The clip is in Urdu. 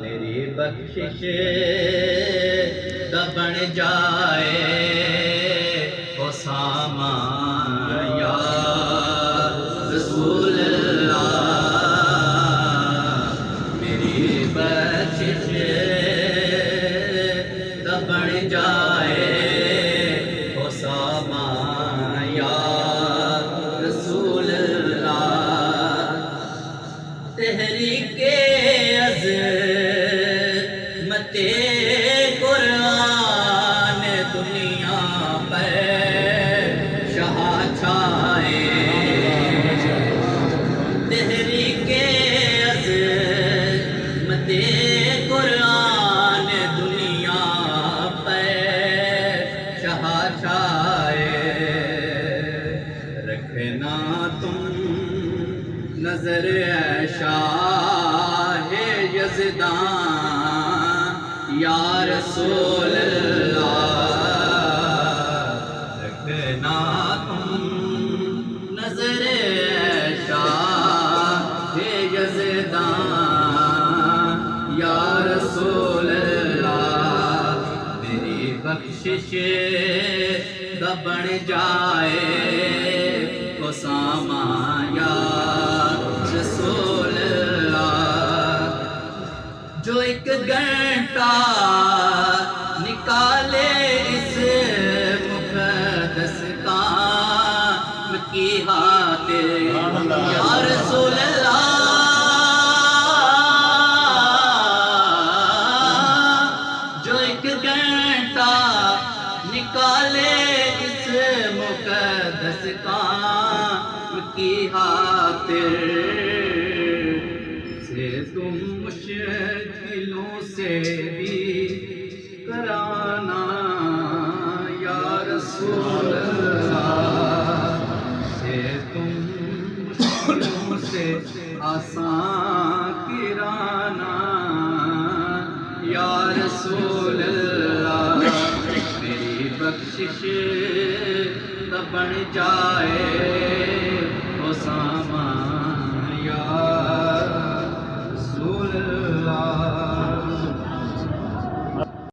میری بخشش دا بن جائے اسامہ یا رسول اللہ، میری بخشش دا بن جائے اسامہ یا رسول اللہ، تحریک عظمت قرآن دنیا پر شاہ چھائے، تحریک عظمت قرآن دنیا پر شاہ چھائے، رکھنا تم نظر شاہ یزداں یا رسول اللہ، رکھنا تم نظر شاہ یزداں یا رسول اللہ، میری بخشش دا بن جائے اسامہ یا رسول اللہ، جو ایک گھنٹہ نکالے اس مقدس کام کی خاطر یا رسول اللہ، جو ایک گھنٹہ نکالے اس مقدس کام کی خاطر سے تم مشکلوں سے بھی کرانا یا رسول اللہ، سے تم مشکلوں سے آسان کرانا یا رسول اللہ، میری بخشش بن جائے